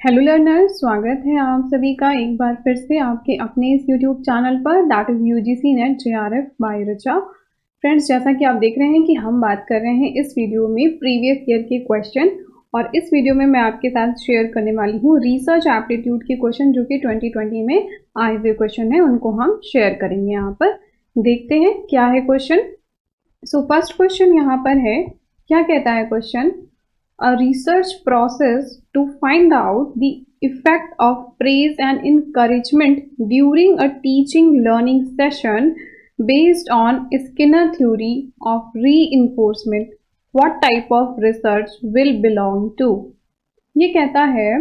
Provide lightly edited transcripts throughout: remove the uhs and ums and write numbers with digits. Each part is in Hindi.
हेलो लर्नर्स, स्वागत है आप सभी का एक बार फिर से आपके अपने इस यूट्यूब चैनल पर, that is UGC NET JRF by Richa. Friends, जैसा कि आप देख रहे हैं कि हम बात कर रहे हैं इस वीडियो में प्रीवियस ईयर के क्वेश्चन, और इस वीडियो में मैं आपके साथ शेयर करने वाली हूँ रिसर्च एप्टीट्यूड के क्वेश्चन जो कि 2020 में आए हुए क्वेश्चन है, उनको हम शेयर करेंगे। यहाँ पर देखते हैं क्या है क्वेश्चन। सो फर्स्ट क्वेश्चन यहाँ पर है, क्या कहता है question? A research process to find out the effect of praise and encouragement during a teaching learning session based on Skinner theory of reinforcement. What type of research will belong to? ये कहता है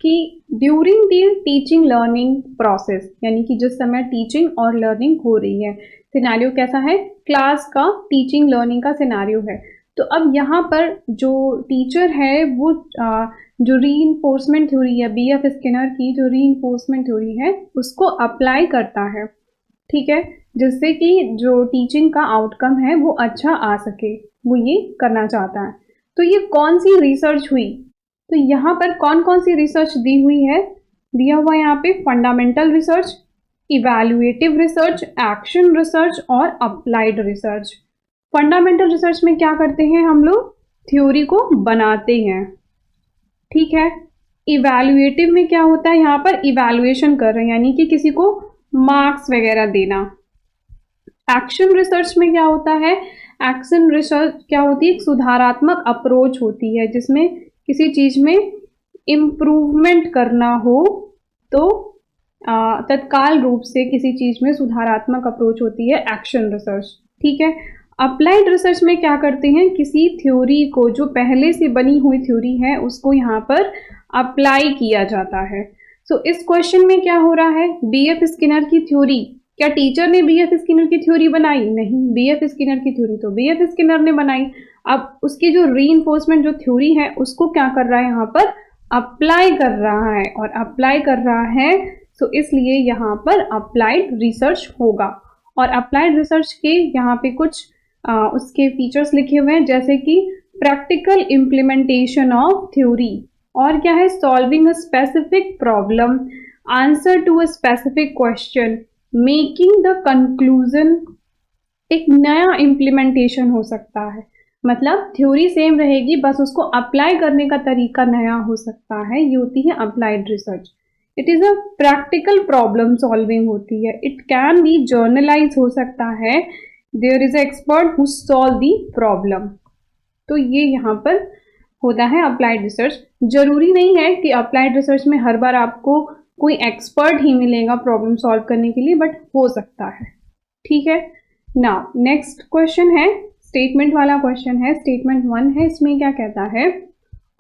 कि during the teaching learning process, यानी कि जिस समय टीचिंग और लर्निंग हो रही है, सिनेरियो कैसा है? क्लास का टीचिंग लर्निंग का सिनेरियो है। तो अब यहाँ पर जो टीचर है वो जो रीइंफोर्समेंट थ्योरी है, बीएफ स्किनर की जो रीइंफोर्समेंट थ्योरी है उसको अप्लाई करता है, ठीक है, जिससे कि जो टीचिंग का आउटकम है वो अच्छा आ सके, वो ये करना चाहता है। तो ये कौन सी रिसर्च हुई? तो यहाँ पर कौन कौन सी रिसर्च दी हुई है? दिया हुआ है यहाँ पे fundamental research, evaluative research, action research और अप्लाइड रिसर्च। फंडामेंटल रिसर्च में क्या करते हैं हम लोग? थ्योरी को बनाते हैं, ठीक है। इवैल्यूएटिव में क्या होता है? यहाँ पर इवैल्यूएशन कर रहे हैं, यानी कि किसी को मार्क्स वगैरह देना। एक्शन रिसर्च में क्या होता है? एक्शन रिसर्च क्या होती है? एक सुधारात्मक अप्रोच होती है, जिसमें किसी चीज में इम्प्रूवमेंट करना हो तो तत्काल रूप से किसी चीज में सुधारात्मक अप्रोच होती है एक्शन रिसर्च, ठीक है। अप्लाइड रिसर्च में क्या करते हैं? किसी थ्योरी को, जो पहले से बनी हुई थ्योरी है, उसको यहाँ पर अप्लाई किया जाता है। सो इस क्वेश्चन में क्या हो रहा है? बीएफ स्किनर की थ्योरी, क्या टीचर ने बीएफ स्किनर की थ्योरी बनाई? नहीं, बीएफ स्किनर की थ्योरी तो बीएफ स्किनर ने बनाई। अब उसकी जो रीइंफोर्समेंट जो थ्योरी है उसको क्या कर रहा है? यहाँ पर अप्लाई कर रहा है, और अप्लाई कर रहा है सो इसलिए यहाँ पर अप्लाइड रिसर्च होगा। और अप्लाइड रिसर्च के यहाँ पे कुछ उसके फीचर्स लिखे हुए हैं, जैसे कि प्रैक्टिकल इम्प्लीमेंटेशन ऑफ थ्योरी, और क्या है? Solving a specific problem, answer to a specific question, making the conclusion. एक नया इम्प्लीमेंटेशन हो सकता है, मतलब थ्योरी सेम रहेगी, बस उसको अप्लाई करने का तरीका नया हो सकता है। ये होती है applied research. It is a practical problem solving होती है। इट कैन बी जर्नलाइज हो सकता है। There is a expert who solve the problem. तो ये यहाँ पर होता है अप्लाइड रिसर्च। जरूरी नहीं है कि अप्लाइड रिसर्च में हर बार आपको कोई एक्सपर्ट ही मिलेगा प्रॉब्लम सॉल्व करने के लिए, बट हो सकता है, ठीक है। नाउ नेक्स्ट क्वेश्चन है, स्टेटमेंट वाला क्वेश्चन है, स्टेटमेंट 1 है। इसमें क्या कहता है?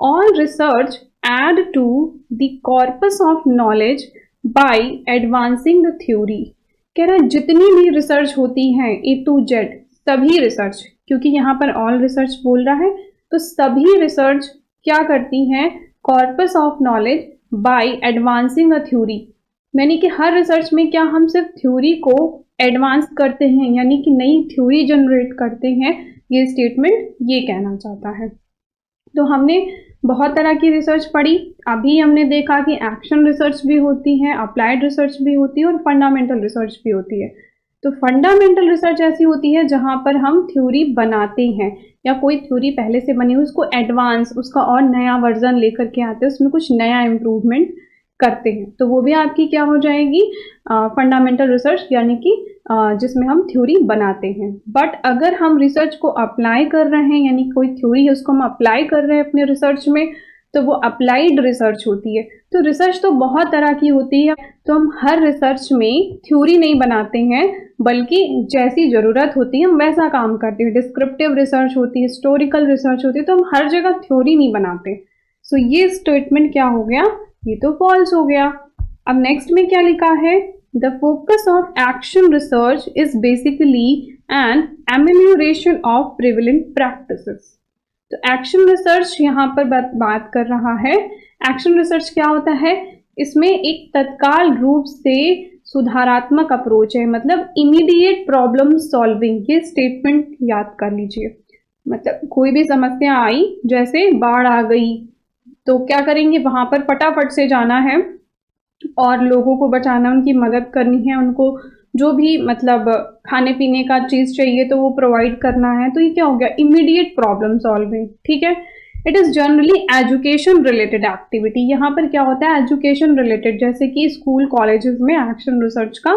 All research add to the corpus of knowledge by advancing the theory. कह रहा है जितनी भी रिसर्च होती है ए टू जेड, सभी रिसर्च, क्योंकि यहाँ पर ऑल रिसर्च बोल रहा है, तो सभी रिसर्च क्या करती हैं? Corpus of knowledge by advancing a theory, यानी कि हर रिसर्च में क्या हम सिर्फ थ्योरी को एडवांस करते हैं, यानी कि नई थ्योरी जनरेट करते हैं। ये स्टेटमेंट ये कहना चाहता है। तो हमने बहुत तरह की रिसर्च पढ़ी, अभी हमने देखा कि एक्शन रिसर्च भी होती है, अप्लाइड रिसर्च भी होती है और फंडामेंटल रिसर्च भी होती है। तो फंडामेंटल रिसर्च ऐसी होती है जहां पर हम थ्योरी बनाते हैं, या कोई थ्योरी पहले से बनी हुई उसको एडवांस, उसका और नया वर्जन लेकर के आते हैं, उसमें कुछ नया इम्प्रूवमेंट करते हैं, तो वो भी आपकी क्या हो जाएगी? फंडामेंटल रिसर्च, यानी कि जिसमें हम थ्योरी बनाते हैं। बट अगर हम रिसर्च को अप्लाई कर रहे हैं, यानी कोई थ्योरी है उसको हम अप्लाई कर रहे हैं अपने रिसर्च में, तो वो अप्लाइड रिसर्च होती है। तो रिसर्च तो बहुत तरह की होती है, तो हम हर रिसर्च में थ्योरी नहीं बनाते हैं, बल्कि जैसी ज़रूरत होती है हम वैसा काम करते हैं। डिस्क्रिप्टिव रिसर्च होती है, हिस्टोरिकल रिसर्च होती है, तो हम हर जगह थ्योरी नहीं बनाते। सो ये स्टेटमेंट क्या हो गया? ये तो फॉल्स हो गया। अब नेक्स्ट में क्या लिखा है? The focus of action research is basically an amelioration of prevalent practices. तो एक्शन रिसर्च यहाँ पर बात कर रहा है। एक्शन रिसर्च क्या होता है? इसमें एक तत्काल रूप से सुधारात्मक अप्रोच है, मतलब इमीडिएट प्रॉब्लम सॉल्विंग। ये स्टेटमेंट याद कर लीजिए। मतलब कोई भी समस्या आई, जैसे बाढ़ आ गई, तो क्या करेंगे, वहां पर फटाफट से जाना है और लोगों को बचाना, उनकी मदद करनी है, उनको जो भी मतलब खाने पीने का चीज चाहिए तो वो प्रोवाइड करना है। तो ये क्या हो गया, इमीडिएट प्रॉब्लम सॉल्विंग। ठीक है, it is generally education related activity. यहाँ पर क्या होता है, एजुकेशन रिलेटेड, जैसे कि स्कूल कॉलेजेस में एक्शन रिसर्च का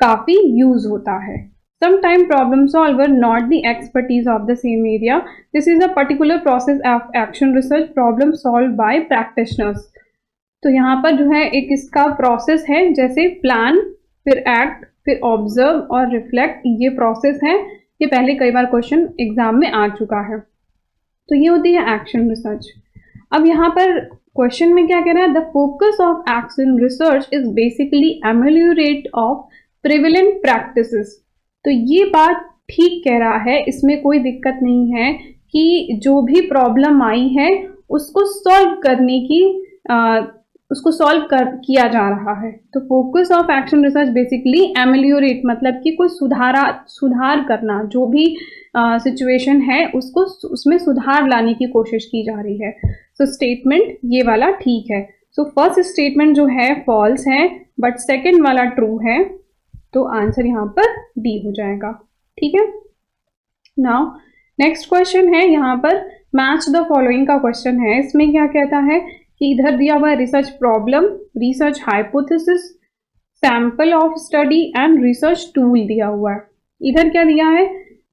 काफी यूज होता है। Sometime problem solver not the expertise of the same area. This is a particular process of action research problem solved by practitioners. तो यहाँ पर जो है एक इसका प्रोसेस है, जैसे प्लान, फिर एक्ट, फिर ऑब्जर्व और रिफ्लेक्ट, ये प्रोसेस है। ये पहले कई बार क्वेश्चन एग्जाम में आ चुका है। तो ये होती है एक्शन रिसर्च। अब यहाँ पर क्वेश्चन में क्या कह रहा है, the focus of action research is basically ameliorate of prevalent practices. तो ये बात ठीक कह रहा है, इसमें कोई दिक्कत नहीं है कि जो भी प्रॉब्लम आई है उसको सॉल्व करने की किया जा रहा है। तो focus of action research basically ameliorate, मतलब कि कोई सुधार करना, जो भी सिचुएशन है उसको उसमें सुधार लाने की कोशिश की जा रही है। सो स्टेटमेंट ये वाला ठीक है। सो फर्स्ट स्टेटमेंट जो है फॉल्स है, बट सेकेंड वाला ट्रू है। तो आंसर यहाँ पर डी हो जाएगा। ठीक है, नाउ नेक्स्ट क्वेश्चन है, यहाँ पर मैच द फॉलोइंग का क्वेश्चन है। इसमें क्या कहता है कि इधर दिया हुआ है research problem, research hypothesis, sample of study and research tool दिया हुआ है। इधर क्या दिया है,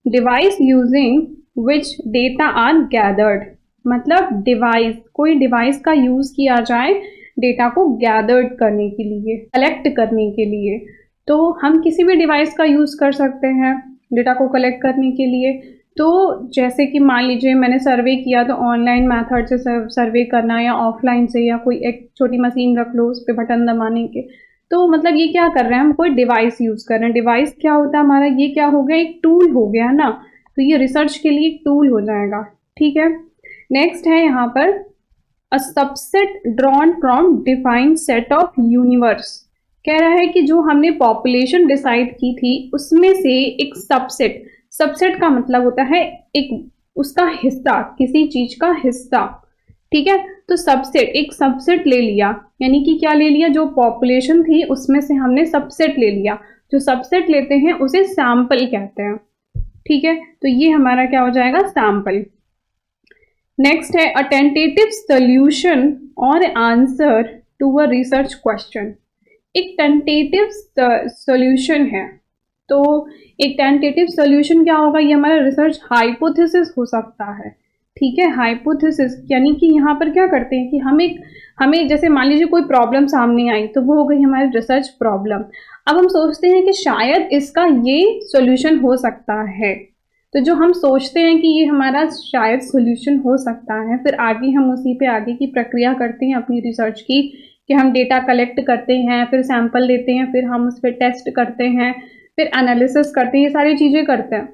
device using which data are gathered, मतलब डिवाइस, कोई डिवाइस का यूज किया जाए डेटा को गैदर्ड करने के लिए, कलेक्ट करने के लिए। तो हम किसी भी डिवाइस का यूज कर सकते हैं डेटा को कलेक्ट करने के लिए। तो जैसे कि मान लीजिए मैंने सर्वे किया, तो ऑनलाइन मेथड से सर्वे करना या ऑफलाइन से, या कोई एक छोटी मशीन रख लो, उस पर बटन दबाने के। तो मतलब ये क्या कर रहे हैं, हम कोई डिवाइस यूज कर रहे हैं। डिवाइस क्या होता है हमारा, ये क्या हो गया, एक टूल हो गया ना। तो ये रिसर्च के लिए एक टूल हो जाएगा। ठीक है, नेक्स्ट है यहाँ पर a subset drawn from defined set of universe. कह रहा है कि जो हमने पॉपुलेशन डिसाइड की थी उसमें से एक सबसेट, सबसेट का मतलब होता है एक उसका हिस्सा, किसी चीज का हिस्सा। ठीक है, तो सबसेट, एक सबसेट ले लिया, यानी कि क्या ले लिया, जो पॉपुलेशन थी उसमें से हमने सबसेट ले लिया। जो सबसेट लेते हैं उसे सैंपल कहते हैं। ठीक है, तो ये हमारा क्या हो जाएगा, सैंपल। नेक्स्ट है अ टेंटेटिव सॉल्यूशन और answer to a research question. एक टेंटेटिव सॉल्यूशन है, तो एक टेंटेटिव सॉल्यूशन क्या होगा, ये हमारा रिसर्च हाइपोथेसिस हो सकता है। ठीक है, हाइपोथेसिस यानी कि यहाँ पर क्या करते हैं कि हमें जैसे मान लीजिए कोई प्रॉब्लम सामने आई, तो वो हो गई हमारी रिसर्च प्रॉब्लम। अब हम सोचते हैं कि शायद इसका ये सॉल्यूशन हो सकता है। तो जो हम सोचते हैं कि ये हमारा शायद सॉल्यूशन हो सकता है, फिर आगे हम उसी पे आगे की प्रक्रिया करते हैं अपनी रिसर्च की, कि हम डेटा कलेक्ट करते हैं, फिर सैंपल लेते हैं, फिर हम उस पर टेस्ट करते हैं, फिर एनालिसिस करते हैं, ये सारी चीज़ें करते हैं।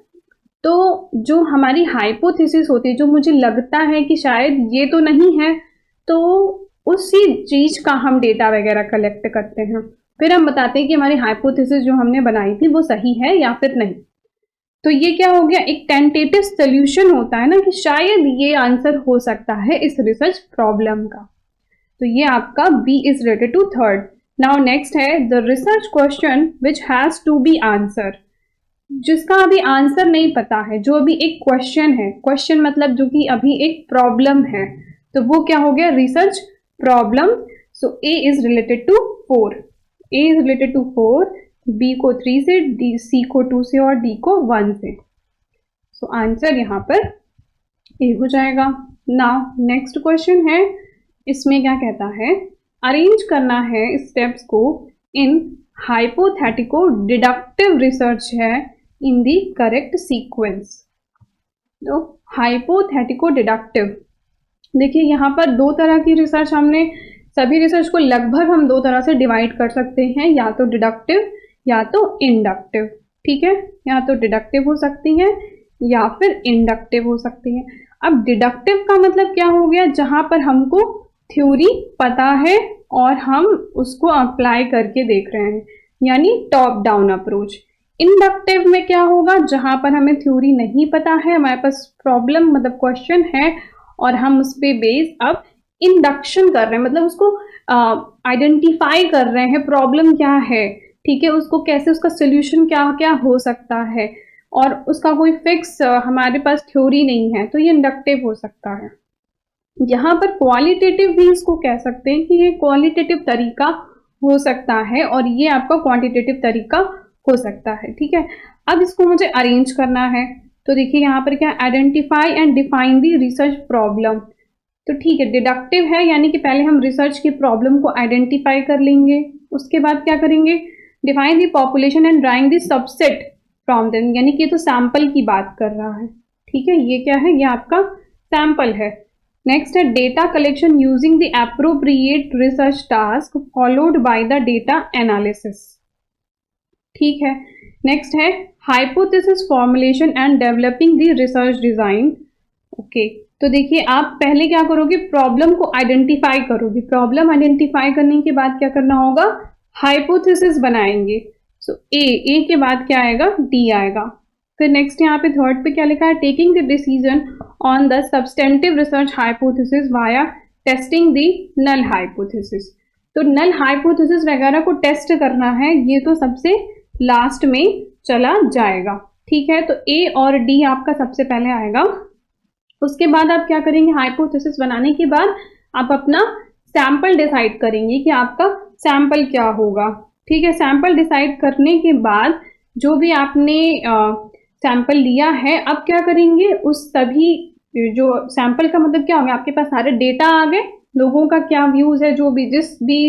तो जो हमारी हाइपोथेसिस होती है, जो मुझे लगता है कि शायद ये तो नहीं है, तो उसी चीज़ का हम डेटा वगैरह कलेक्ट करते हैं, फिर हम बताते हैं कि हमारी हाइपोथेसिस जो हमने बनाई थी वो सही है या फिर नहीं। तो ये क्या हो गया, एक टेंटेटिव सॉल्यूशन होता है ना, कि शायद ये आंसर हो सकता है इस रिसर्च प्रॉब्लम का। तो ये आपका B is related to third. Now next है the research question which has to be answer, जिसका अभी आंसर नहीं पता है, जो अभी एक क्वेश्चन है, क्वेश्चन मतलब जो कि अभी एक प्रॉब्लम है, तो वो क्या हो गया, research problem. So A is related to 4, A is related to 4, B को 3 से, डी सी को 2 से और डी को 1 से। सो आंसर यहाँ पर ए हो जाएगा। नाउ नेक्स्ट क्वेश्चन है, इसमें क्या कहता है, अरेंज करना है स्टेप्स को इन हाइपोथेटिको डिडक्टिव रिसर्च है इन दी करेक्ट सीक्वेंस। तो हाइपोथेटिको डिडक्टिव, देखिए यहाँ पर दो तरह की रिसर्च, हमने सभी रिसर्च को लगभग हम दो तरह से डिवाइड कर सकते हैं, या तो डिडक्टिव या तो इंडक्टिव। ठीक है, या तो डिडक्टिव हो सकती है या फिर इंडक्टिव हो सकती है। अब डिडक्टिव का मतलब क्या हो गया, जहां पर हमको थ्योरी पता है और हम उसको अप्लाई करके देख रहे हैं, यानी टॉप डाउन अप्रोच। इंडक्टिव में क्या होगा, जहां पर हमें थ्योरी नहीं पता है, हमारे पास प्रॉब्लम मतलब क्वेश्चन है और हम उस पर बेस अब इंडक्शन कर रहे हैं, मतलब उसको आइडेंटिफाई कर रहे हैं प्रॉब्लम क्या है, ठीक है, उसको कैसे, उसका सोल्यूशन क्या क्या हो सकता है, और उसका कोई फिक्स हमारे पास थ्योरी नहीं है, तो ये इंडक्टिव हो सकता है। यहाँ पर क्वालिटेटिव भी इसको कह सकते हैं कि ये क्वालिटेटिव तरीका हो सकता है और ये आपका क्वांटिटेटिव तरीका हो सकता है, ठीक है। अब इसको मुझे अरेंज करना है, तो देखिए यहाँ पर क्या, identify and define the research problem, तो ठीक है, डिडक्टिव है, यानी कि पहले हम रिसर्च की प्रॉब्लम को आइडेंटिफाई कर लेंगे, उसके बाद क्या करेंगे, define the population and drawing the subset from them, यानी कि ये तो सैंपल की बात कर रहा है, ठीक है, ये क्या है, ये आपका सैंपल है। नेक्स्ट है data collection using the appropriate research task followed by the data analysis, ठीक है। नेक्स्ट है hypothesis formulation and developing the research design, okay. तो देखिए आप पहले क्या करोगे, प्रॉब्लम को आइडेंटिफाई करोगे, प्रॉब्लम आइडेंटिफाई करने के बाद क्या करना होगा, हाइपोथेसिस बनाएंगे। सो ए के बाद क्या आएगा, डी आएगा। फिर नेक्स्ट यहाँ पे थर्ड पे क्या लिखा है, taking the decision on the substantive research hypothesis via testing the null hypothesis, तो नल हाइपोथेसिस वगैरह को टेस्ट करना है, ये तो सबसे लास्ट में चला जाएगा, ठीक है। तो ए और डी आपका सबसे पहले आएगा। उसके बाद आप क्या करेंगे, हाइपोथेसिस बनाने के बाद आप अपना सैंपल डिसाइड करेंगे कि आपका सैंपल क्या होगा, ठीक है। सैंपल डिसाइड करने के बाद जो भी आपने सैंपल लिया है, अब क्या करेंगे, उस सभी जो सैंपल का मतलब क्या होगा, आपके पास सारे डेटा आ गए, लोगों का क्या व्यूज है, जो भी जिस भी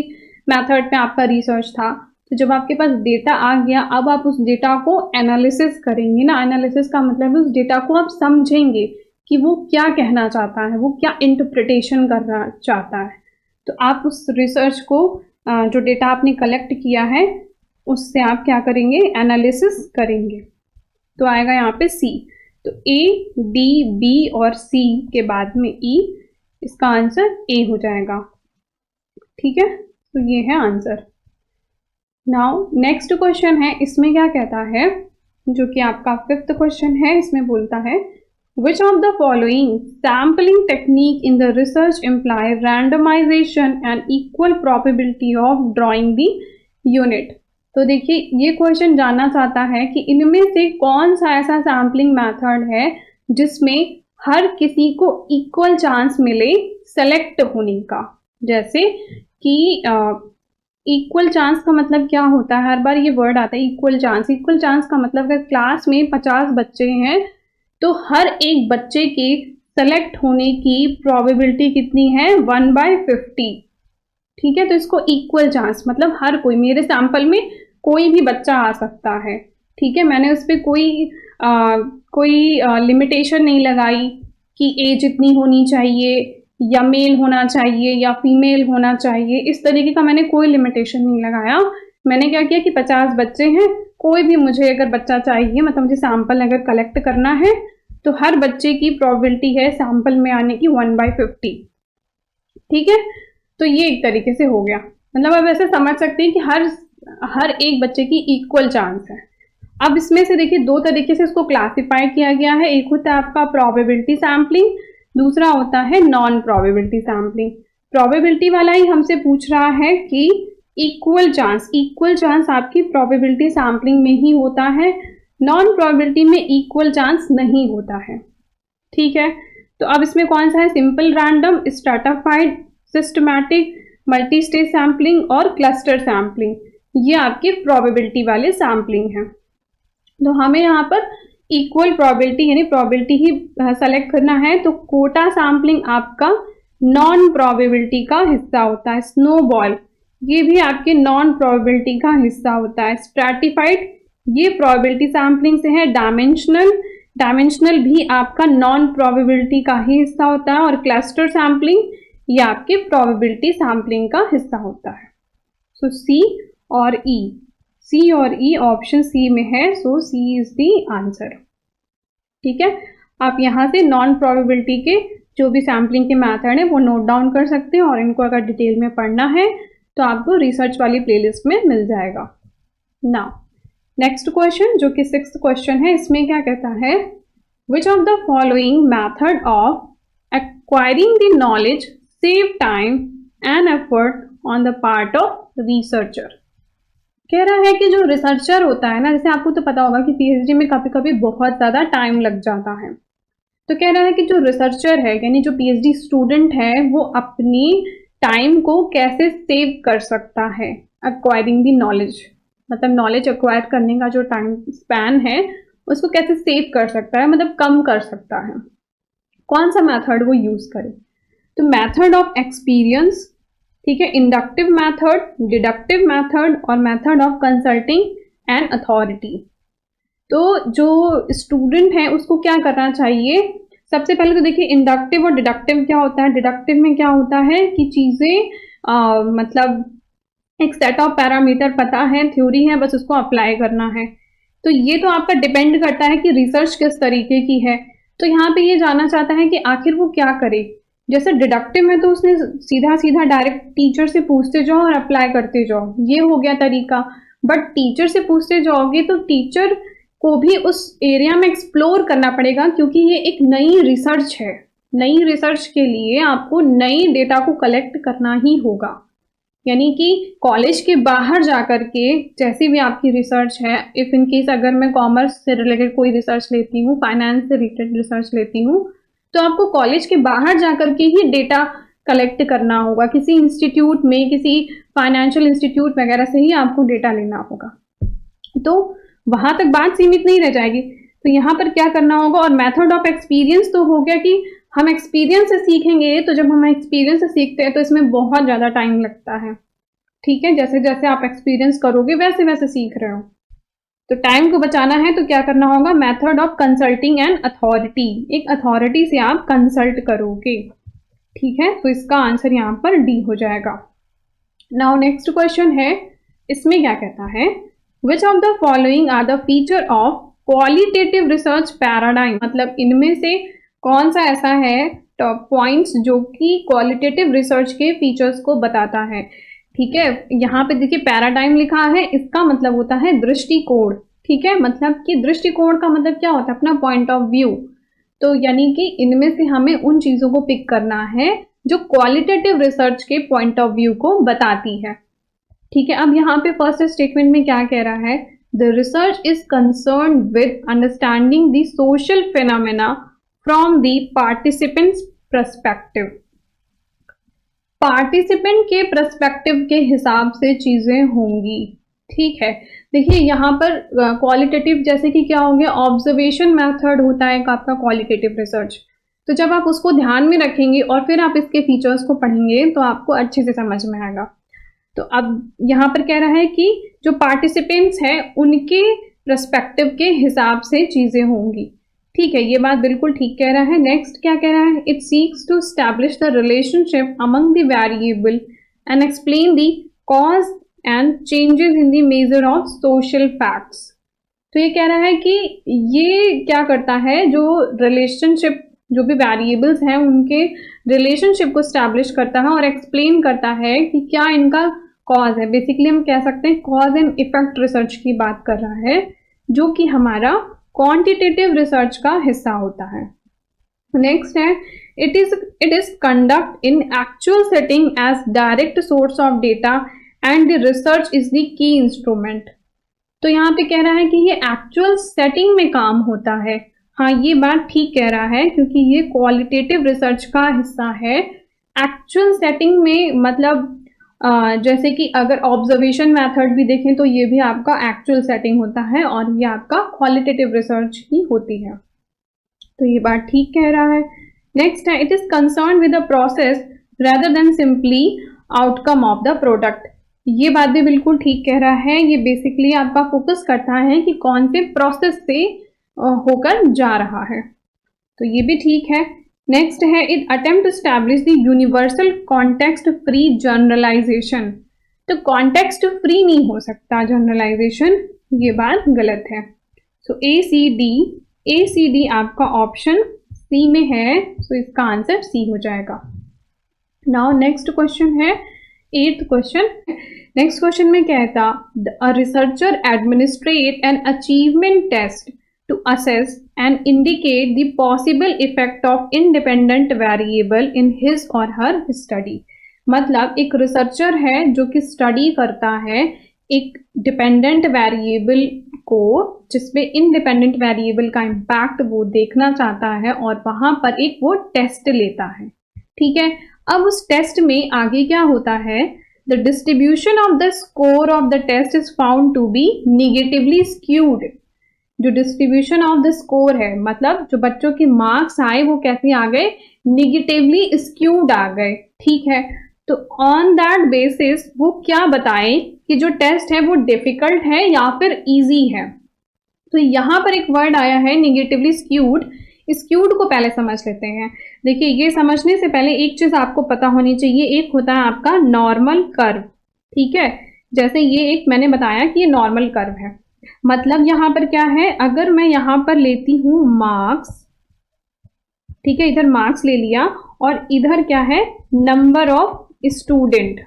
मेथड पे आपका रिसर्च था, तो जब आपके पास डेटा आ गया, अब आप उस डेटा को एनालिसिस करेंगे ना, एनालिसिस का मतलब है उस डेटा को आप समझेंगे कि वो क्या कहना चाहता है, वो क्या इंटरप्रिटेशन करना चाहता है। तो आप उस रिसर्च को जो डेटा आपने कलेक्ट किया है उससे आप क्या करेंगे, एनालिसिस करेंगे। तो आएगा यहाँ पे सी, तो ए डी बी और सी के बाद में ई, इसका आंसर ए हो जाएगा, ठीक है। तो ये है आंसर। नाउ नेक्स्ट क्वेश्चन है, इसमें क्या कहता है, जो कि आपका फिफ्थ क्वेश्चन है, इसमें बोलता है which of the following sampling technique in the research imply randomization and equal probability of drawing the unit। तो देखिए ये क्वेश्चन जानना चाहता है कि इनमें से कौन सा ऐसा सैम्पलिंग मेथड है जिसमें हर किसी को इक्वल चांस मिले सेलेक्ट होने का। जैसे कि इक्वल चांस का मतलब क्या होता है, हर बार ये वर्ड आता है इक्वल चांस। इक्वल चांस का मतलब अगर क्लास में 50 बच्चे हैं तो हर एक बच्चे के सेलेक्ट होने की प्रोबेबिलिटी कितनी है, 1/50, ठीक है। तो इसको इक्वल चांस मतलब हर कोई, मेरे सैंपल में कोई भी बच्चा आ सकता है, ठीक है। मैंने उस पर कोई लिमिटेशन नहीं लगाई कि एज इतनी होनी चाहिए या मेल होना चाहिए या फीमेल होना चाहिए, इस तरीके का मैंने कोई लिमिटेशन नहीं लगाया। मैंने क्या किया कि 50 बच्चे हैं, कोई भी मुझे अगर बच्चा चाहिए, मतलब मुझे सैंपल अगर कलेक्ट करना है तो हर बच्चे की प्रोबेबिलिटी है सैंपल में आने की 1/50, ठीक है। तो ये एक तरीके से हो गया, मतलब आप ऐसे समझ सकते हैं कि हर एक बच्चे की इक्वल चांस है। अब इसमें से देखिए दो तरीके से इसको क्लासिफाई किया गया है, एक होता है आपका प्रोबेबिलिटी सैम्पलिंग, दूसरा होता है नॉन प्रोबेबिलिटी सैम्पलिंग। प्रोबेबिलिटी वाला ही हमसे पूछ रहा है कि इक्वल चांस आपकी प्रोबेबिलिटी सैम्पलिंग में ही होता है, नॉन प्रोबेबिलिटी में इक्वल चांस नहीं होता है, ठीक है। तो अब इसमें कौन सा है, simple random, stratified, systematic, multi stage sampling और क्लस्टर सैम्पलिंग, ये आपके प्रोबेबिलिटी वाले सैम्पलिंग हैं। तो हमें यहाँ पर इक्वल प्रोबेबिलिटी यानी प्रोबेबिलिटी ही सेलेक्ट करना है, तो कोटा सैम्पलिंग आपका नॉन प्रोबेबिलिटी का हिस्सा होता है। स्नोबॉल ये भी आपके नॉन प्रोबेबिलिटी का हिस्सा होता है। स्ट्रैटिफाइड ये प्रोबेबिलिटी सैम्पलिंग से है। डायमेंशनल भी आपका नॉन प्रोबेबिलिटी का ही हिस्सा होता है। और क्लस्टर सैम्पलिंग ये आपके प्रोबेबिलिटी सैम्पलिंग का हिस्सा होता है। सो सी और ई ऑप्शन सी में है, सो सी इज द आंसर, ठीक है। आप यहाँ से नॉन प्रोबेबिलिटी के जो भी सैम्पलिंग के मेथड है वो नोट डाउन कर सकते हैं, और इनको अगर डिटेल में पढ़ना है तो आपको रिसर्च वाली प्लेलिस्ट में मिल जाएगा। नाउ नेक्स्ट क्वेश्चन जो कि 6th क्वेश्चन है, इसमें क्या कहता है, which of the following method of acquiring the knowledge save time and effort on the part of researcher. कह रहा है कि जो रिसर्चर होता है ना, जैसे आपको तो पता होगा कि पीएचडी में कभी कभी बहुत ज़्यादा टाइम लग जाता है, तो कह रहा है कि जो रिसर्चर है यानी जो पीएचडी स्टूडेंट है वो अपनी टाइम को कैसे सेव कर सकता है, एक्वायरिंग दी नॉलेज, मतलब नॉलेज एक्वायर करने का जो टाइम स्पैन है उसको कैसे सेव कर सकता है, मतलब कम कर सकता है। कौन सा मेथड वो यूज करे? तो मेथड ऑफ एक्सपीरियंस, ठीक है, इंडक्टिव मेथड, डिडक्टिव मेथड और method of consulting and authority. तो जो स्टूडेंट है उसको क्या करना चाहिए? सबसे पहले तो देखिए इंडक्टिव और डिडक्टिव क्या होता है। डिडक्टिव में क्या होता है कि चीज़ें मतलब एक सेट ऑफ पैरामीटर पता है, थ्योरी है, बस उसको अप्लाई करना है। तो ये तो आपका डिपेंड करता है कि रिसर्च किस तरीके की है। तो यहाँ पे ये जानना चाहता है कि आखिर वो क्या करे। जैसे डिडक्टिव में तो उसने सीधा सीधा डायरेक्ट टीचर से पूछते जाओ और अप्लाई करते जाओ, ये हो गया तरीका। बट टीचर से पूछते जाओगे तो टीचर को भी उस एरिया में एक्सप्लोर करना पड़ेगा, क्योंकि ये एक नई रिसर्च है। नई रिसर्च के लिए आपको नई डेटा को कलेक्ट करना ही होगा, यानी कि कॉलेज के बाहर जाकर के जैसी भी आपकी रिसर्च है, इफ इन केस अगर मैं कॉमर्स से रिलेटेड कोई रिसर्च लेती हूँ, फाइनेंस से रिलेटेड रिसर्च लेती हूँ, तो आपको कॉलेज के बाहर जाकर के ही डेटा कलेक्ट करना होगा। किसी इंस्टीट्यूट में, किसी फाइनेंशियल इंस्टीट्यूट वगैरह से ही आपको डेटा लेना होगा। तो वहां तक बात सीमित नहीं रह जाएगी। तो यहाँ पर क्या करना होगा? और मेथड ऑफ एक्सपीरियंस तो हो गया कि हम एक्सपीरियंस से सीखेंगे। तो जब हम एक्सपीरियंस से सीखते हैं तो इसमें बहुत ज़्यादा टाइम लगता है, ठीक है। जैसे जैसे आप एक्सपीरियंस करोगे वैसे वैसे सीख रहे हो, तो टाइम को बचाना है तो क्या करना होगा? Method of consulting and authority, एक अथॉरिटी से आप कंसल्ट करोगे, ठीक है। तो इसका आंसर यहाँ पर डी हो जाएगा। नाउ नेक्स्ट क्वेश्चन है, इसमें क्या कहता है? Which of the following are the feature of qualitative research paradigm, मतलब इनमें से कौन सा ऐसा है टॉप पॉइंट्स जो कि क्वालिटेटिव रिसर्च के फीचर्स को बताता है, ठीक है। यहाँ पे देखिए पैराडाइम लिखा है, इसका मतलब होता है दृष्टिकोण, ठीक है। मतलब कि दृष्टिकोण का मतलब क्या होता है? अपना पॉइंट ऑफ व्यू। तो यानी कि इनमें से हमें उन चीजों को पिक करना है जो क्वालिटेटिव रिसर्च के पॉइंट ऑफ व्यू को बताती है, ठीक है। अब यहाँ पे फर्स्ट स्टेटमेंट में क्या कह रहा है? The research is concern with understanding the social phenomena from the participants perspective. Participant के पर्सपेक्टिव के हिसाब से चीजें होंगी, ठीक है। देखिए यहाँ पर क्वालिटेटिव जैसे कि क्या हो गया? ऑब्जर्वेशन मेथड होता है आपका क्वालिटेटिव रिसर्च। तो जब आप उसको ध्यान में रखेंगे और फिर आप इसके फीचर्स को पढ़ेंगे तो आपको अच्छे से समझ में आएगा। तो अब यहाँ पर कह रहा है कि जो पार्टिसिपेंट्स हैं उनके पर्सपेक्टिव के हिसाब से चीजें होंगी, ठीक है। ये बात बिल्कुल ठीक कह रहा है। नेक्स्ट क्या कह रहा है? It seeks to establish the relationship among the variable and explain the cause and changes in the measure of social facts. तो ये कह रहा है कि ये क्या करता है? जो रिलेशनशिप, जो भी वेरिएबल्स हैं उनके रिलेशनशिप को स्टैब्लिश करता है और एक्सप्लेन करता है कि क्या इनका कॉज है। बेसिकली हम कह सकते हैं कॉज एंड इफेक्ट रिसर्च की बात कर रहा है, जो कि हमारा क्वांटिटेटिव रिसर्च का हिस्सा होता है। नेक्स्ट है, it is conduct in actual setting as direct source of data and the research is the key instrument. तो यहाँ पे कह रहा है कि ये एक्चुअल सेटिंग में काम होता है। हाँ, ये बात ठीक कह रहा है, क्योंकि ये क्वालिटेटिव रिसर्च का हिस्सा है। एक्चुअल सेटिंग में मतलब जैसे कि अगर ऑब्जर्वेशन मेथड भी देखें तो ये भी आपका एक्चुअल सेटिंग होता है और ये आपका क्वालिटेटिव रिसर्च ही होती है। तो ये बात ठीक कह रहा है। नेक्स्ट है, it is concern with the process rather than simply outcome of the product. ये बात भी बिल्कुल ठीक कह रहा है। ये बेसिकली आपका फोकस करता है कि कौन से प्रोसेस से होकर जा रहा है, तो ये भी ठीक है। नेक्स्ट है, it attempt to establish the universal context free generalisation. तो कॉन्टेक्स्ट फ्री नहीं हो सकता जनरलाइजेशन, ये बात गलत है। सो ए सी डी आपका ऑप्शन सी में है, सो इसका आंसर सी हो जाएगा। नाउ नेक्स्ट क्वेश्चन है 8th क्वेश्चन। नेक्स्ट क्वेश्चन में कहता, a researcher administrate an achievement test to assess and indicate the possible effect of independent variable in his or her study। मतलब एक रिसर्चर है जो कि स्टडी करता है एक डिपेंडेंट वेरिएबल को, जिसपे इंडिपेंडेंट वेरिएबल का इम्पैक्ट वो देखना चाहता है और वहां पर एक वो टेस्ट लेता है। ठीक है, अब उस टेस्ट में आगे क्या होता है, the distribution of the score of the test is found to be negatively skewed. जो डिस्ट्रीब्यूशन ऑफ द स्कोर है, मतलब जो बच्चों के मार्क्स आए वो कैसे आ गए, निगेटिवली स्क्यूड आ गए। ठीक है, तो ऑन दैट बेसिस वो क्या बताएं कि जो टेस्ट है वो डिफिकल्ट है या फिर इजी है। तो यहाँ पर एक वर्ड आया है निगेटिवली स्क्यूड। स्क्यूड को पहले समझ लेते हैं। देखिए, ये समझने से पहले एक चीज आपको पता होनी चाहिए, एक होता है आपका नॉर्मल कर्व। ठीक है, जैसे ये एक मैंने बताया कि ये नॉर्मल कर्व है, मतलब यहाँ पर क्या है, अगर मैं यहाँ पर लेती हूँ मार्क्स, ठीक है, इधर मार्क्स ले लिया और इधर क्या है, नंबर ऑफ स्टूडेंट,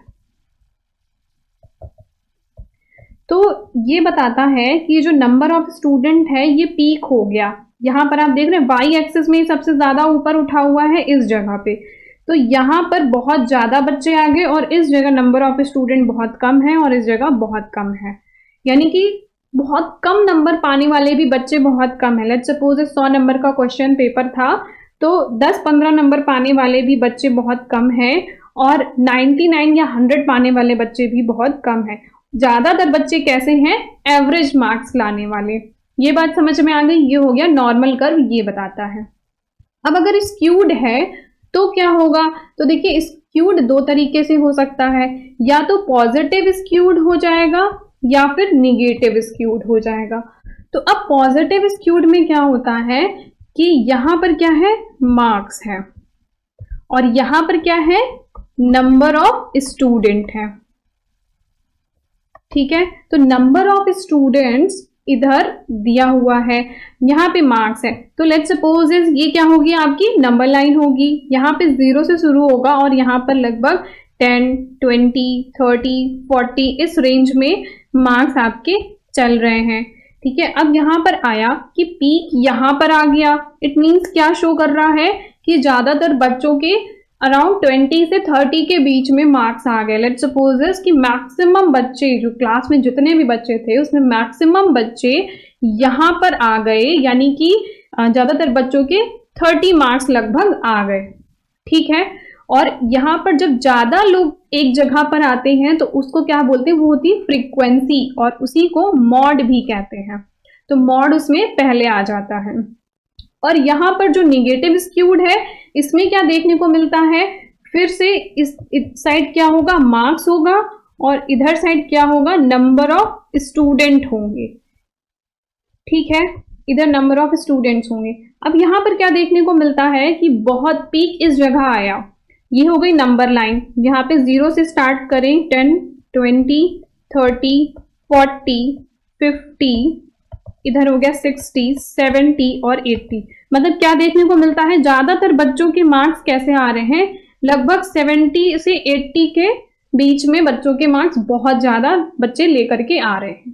तो ये बताता है कि जो नंबर ऑफ स्टूडेंट है ये पीक हो गया। यहाँ पर आप देख रहे हैं वाई एक्सिस में सबसे ज्यादा ऊपर उठा हुआ है इस जगह पे, तो यहाँ पर बहुत ज्यादा बच्चे आ गए और इस जगह नंबर ऑफ स्टूडेंट बहुत कम है और इस जगह बहुत कम है, यानी कि बहुत कम नंबर पाने वाले भी बच्चे बहुत कम है। लेट्स सपोज 100 नंबर का क्वेश्चन पेपर था तो 10-15 नंबर पाने वाले भी बच्चे बहुत कम हैं और 99 या 100 पाने वाले बच्चे भी बहुत कम हैं। ज्यादातर बच्चे कैसे हैं, एवरेज मार्क्स लाने वाले। ये बात समझ में आ गई, ये हो गया नॉर्मल कर्व, ये बताता है। अब अगर स्क्यूड है तो क्या होगा, तो देखिए स्क्यूड दो तरीके से हो सकता है, या तो पॉजिटिव स्क्यूड हो जाएगा या फिर निगेटिव स्क्यूड हो जाएगा। तो अब पॉजिटिव स्क्यूड में क्या होता है कि यहां पर क्या है, मार्क्स है और यहां पर क्या है, नंबर ऑफ स्टूडेंट है। ठीक है, तो नंबर ऑफ स्टूडेंट्स इधर दिया हुआ है, यहाँ पे मार्क्स है, तो लेट्स सपोज ये क्या होगी, आपकी नंबर लाइन होगी। यहाँ पे 0 से शुरू होगा और यहाँ पर लगभग 10, 20, 30, 40 इस रेंज में मार्क्स आपके चल रहे हैं। ठीक है, अब यहाँ पर आया कि पीक यहाँ पर आ गया, इट मीन्स क्या शो कर रहा है कि ज्यादातर बच्चों के अराउंड 20 से 30 के बीच में मार्क्स आ गए। लेट्स सपोज कि मैक्सिमम बच्चे जो क्लास में जितने भी बच्चे थे उसमें मैक्सिमम बच्चे यहाँ पर आ गए, यानी कि ज्यादातर बच्चों के 30 मार्क्स लगभग आ गए। ठीक है, और यहाँ पर जब ज्यादा लोग एक जगह पर आते हैं तो उसको क्या बोलते हैं, वो होती है फ्रीक्वेंसी और उसी को मॉड भी कहते हैं। तो मॉड उसमें पहले आ जाता है। और यहाँ पर जो निगेटिव स्क्यूड है इसमें क्या देखने को मिलता है, फिर से इस साइड क्या होगा, मार्क्स होगा और इधर साइड क्या होगा, नंबर ऑफ स्टूडेंट होंगे। ठीक है, इधर नंबर ऑफ स्टूडेंट्स होंगे। अब यहाँ पर क्या देखने को मिलता है कि बहुत पीक इस जगह आया, ये हो गई नंबर लाइन। यहाँ पे 0 से स्टार्ट करें, 10, 20, 30, 40, 50, इधर हो गया 60, 70 और 80। मतलब क्या देखने को मिलता है, ज्यादातर बच्चों के मार्क्स कैसे आ रहे हैं, लगभग 70 से 80 के बीच में बच्चों के मार्क्स बहुत ज्यादा बच्चे लेकर के आ रहे हैं।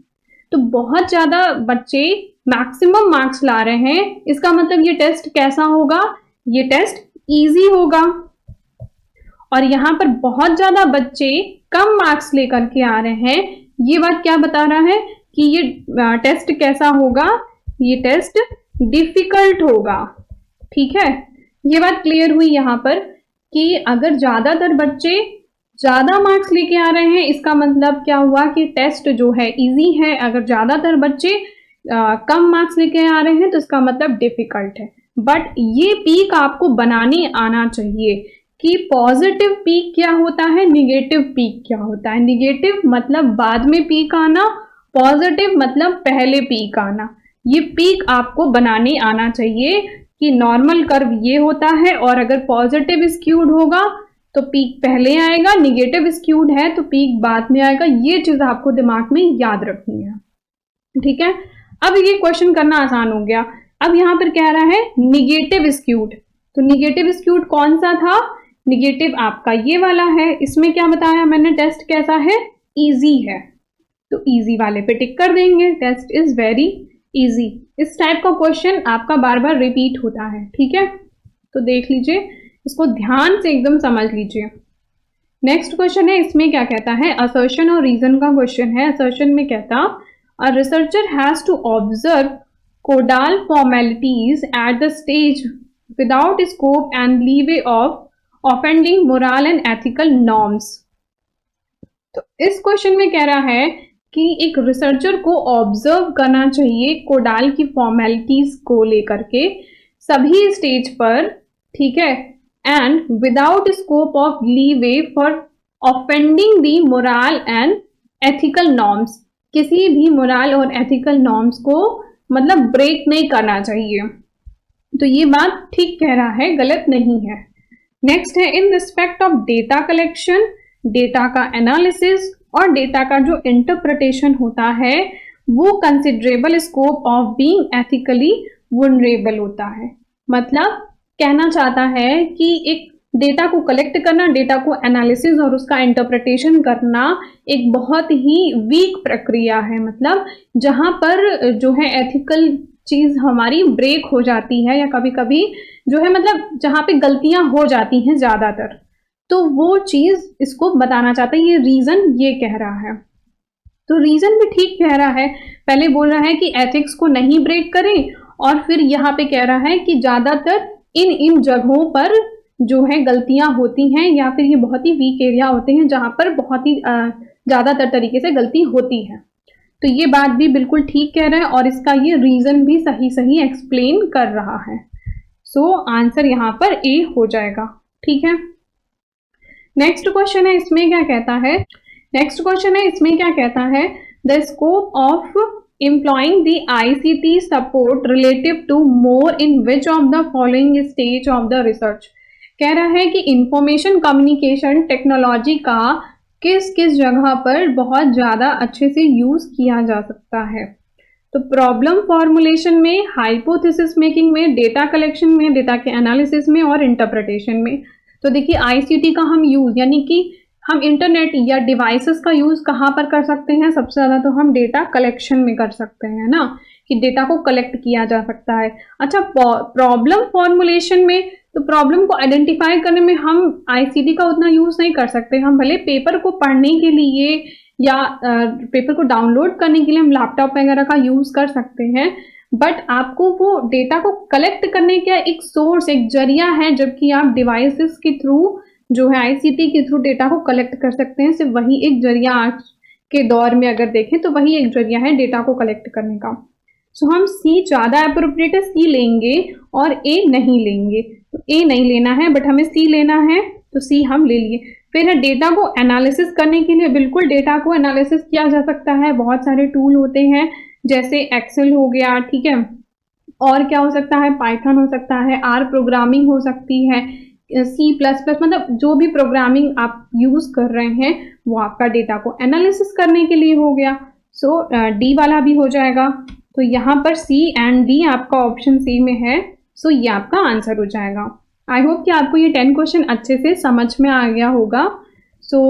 तो बहुत ज्यादा बच्चे मैक्सिमम मार्क्स ला रहे हैं, इसका मतलब ये टेस्ट कैसा होगा, ये टेस्ट इजी होगा। और यहाँ पर बहुत ज्यादा बच्चे कम मार्क्स लेकर के आ रहे हैं, ये बात क्या बता रहा है कि ये टेस्ट कैसा होगा, ये टेस्ट डिफिकल्ट होगा। ठीक है, ये बात क्लियर हुई यहाँ पर कि अगर ज्यादातर बच्चे ज्यादा मार्क्स लेके आ रहे हैं इसका मतलब क्या हुआ कि टेस्ट जो है इजी है। अगर ज्यादातर बच्चे कम मार्क्स लेके आ रहे हैं तो इसका मतलब डिफिकल्ट है। बट ये पीक आपको बनाने आना चाहिए कि पॉजिटिव पीक क्या होता है, निगेटिव पीक क्या होता है। निगेटिव मतलब बाद में पीक आना, पॉजिटिव मतलब पहले पीक आना। ये पीक आपको बनाने आना चाहिए कि नॉर्मल कर्व ये होता है और अगर पॉजिटिव स्क्यूड होगा तो पीक पहले आएगा, निगेटिव स्क्यूड है तो पीक बाद में आएगा। ये चीज आपको दिमाग में याद रखनी है। ठीक है, अब ये क्वेश्चन करना आसान हो गया। अब यहाँ पर कह रहा है निगेटिव स्क्यूड, तो निगेटिव स्क्यूड कौन सा था, निगेटिव आपका ये वाला है। इसमें क्या बताया मैंने, टेस्ट कैसा है, इजी है, तो इजी वाले पे टिक कर देंगे, टेस्ट इज वेरी इजी। इस टाइप का क्वेश्चन आपका बार बार रिपीट होता है, ठीक है, तो देख लीजिए, इसको ध्यान से एकदम समझ लीजिए। नेक्स्ट क्वेश्चन है, इसमें क्या कहता है, असर्शन और रीजन का क्वेश्चन है। असर्शन में कहता, a researcher has to observe codal formalities at the stage without scope and leeway of offending moral and ethical norms. तो इस क्वेश्चन में कह रहा है कि एक रिसर्चर को ऑब्जर्व करना चाहिए कोडाल की फॉर्मेलिटीज को लेकर के सभी स्टेज पर, ठीक है, and without scope of leeway for offending the moral and ethical norms. किसी भी मोरल और एथिकल नॉर्म्स को मतलब ब्रेक नहीं करना चाहिए। तो ये बात ठीक कह रहा है, गलत नहीं है। नेक्स्ट है, in respect of data collection, data का एनालिसिस और डेटा का जो इंटरप्रिटेशन होता है वो considerable scope of being ethically vulnerable होता है। मतलब कहना चाहता है कि एक डेटा को कलेक्ट करना, डेटा को एनालिसिस और उसका इंटरप्रिटेशन करना एक बहुत ही वीक प्रक्रिया है। मतलब जहां पर जो है एथिकल चीज हमारी ब्रेक हो जाती है या कभी कभी जो है मतलब जहां पे गलतियां हो जाती हैं ज्यादातर, तो वो चीज इसको बताना चाहता है। ये रीजन ये कह रहा है, तो रीजन भी ठीक कह रहा है। पहले बोल रहा है कि एथिक्स को नहीं ब्रेक करें और फिर यहाँ पे कह रहा है कि ज्यादातर इन जगहों पर जो है गलतियां होती हैं या फिर ये बहुत ही वीक एरिया होते हैं जहां पर बहुत ही ज्यादातर तरीके से गलती होती है। तो ये बात भी बिल्कुल ठीक कह रहा है और इसका ये रीजन भी सही सही एक्सप्लेन कर रहा है। सो आंसर यहाँ पर ए हो जाएगा, ठीक है। नेक्स्ट क्वेश्चन है, इसमें क्या कहता है, नेक्स्ट क्वेश्चन है इसमें क्या कहता है, the scope of employing the ICT support relative to more in which of the following stage of the research। कह रहा है कि इंफॉर्मेशन कम्युनिकेशन टेक्नोलॉजी का किस किस जगह पर बहुत ज़्यादा अच्छे से यूज़ किया जा सकता है। तो प्रॉब्लम फॉर्मुलेशन में, हाइपोथेसिस मेकिंग में, डेटा कलेक्शन में, डेटा के एनालिसिस में और इंटरप्रिटेशन में। तो देखिए आईसीटी का हम यूज़ यानी कि हम इंटरनेट या डिवाइसेस का यूज़ कहाँ पर कर सकते हैं, सबसे ज़्यादा तो हम डेटा कलेक्शन में कर सकते हैं ना, कि डेटा को कलेक्ट किया जा सकता है। अच्छा, प्रॉब्लम फॉर्मुलेशन में तो प्रॉब्लम को आइडेंटिफाई करने में हम आईसीटी का उतना यूज़ नहीं कर सकते। हम भले पेपर को पढ़ने के लिए या पेपर को डाउनलोड करने के लिए हम लैपटॉप वगैरह का यूज़ कर सकते हैं, बट आपको वो डेटा को कलेक्ट करने का एक सोर्स, एक जरिया है, जबकि आप डिवाइसेस के थ्रू जो है आईसीटी के थ्रू डेटा को कलेक्ट कर सकते हैं। सिर्फ वही एक जरिया आज के दौर में अगर देखें तो वही एक जरिया है डेटा को कलेक्ट करने का। सो हम सी ज़्यादा अप्रोप्रिएट है, सी लेंगे और ए नहीं लेंगे। तो ए नहीं लेना है बट हमें सी लेना है, तो सी हम ले लिए। फिर है डेटा को एनालिसिस करने के लिए, बिल्कुल डेटा को एनालिसिस किया जा सकता है, बहुत सारे टूल होते हैं जैसे एक्सेल हो गया, ठीक है, और क्या हो सकता है, पाइथन हो सकता है, आर प्रोग्रामिंग हो सकती है, C++, मतलब जो भी प्रोग्रामिंग आप यूज़ कर रहे हैं वो आपका डेटा को एनालिसिस करने के लिए हो गया। सो डी वाला भी हो जाएगा। तो यहाँ पर सी एंड डी आपका ऑप्शन सी में है, सो ये आपका आंसर हो जाएगा। आई होप कि आपको ये 10 क्वेश्चन अच्छे से समझ में आ गया होगा। सो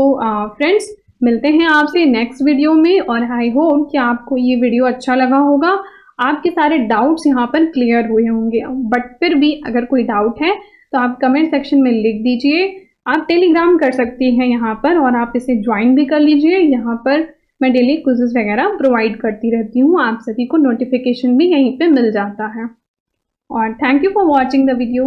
फ्रेंड्स, मिलते हैं आपसे नेक्स्ट वीडियो में और आई होप कि आपको ये वीडियो अच्छा लगा होगा, आपके सारे डाउट्स यहाँ पर क्लियर हुए होंगे। बट फिर भी अगर कोई डाउट है तो आप कमेंट सेक्शन में लिख दीजिए। आप टेलीग्राम कर सकती हैं यहाँ पर और आप इसे ज्वाइन भी कर लीजिए। यहाँ पर मैं डेली क्विज़ेस वगैरह प्रोवाइड करती रहती हूँ, आप सभी को नोटिफिकेशन भी यहीं पे मिल जाता है। और thank you for watching the video.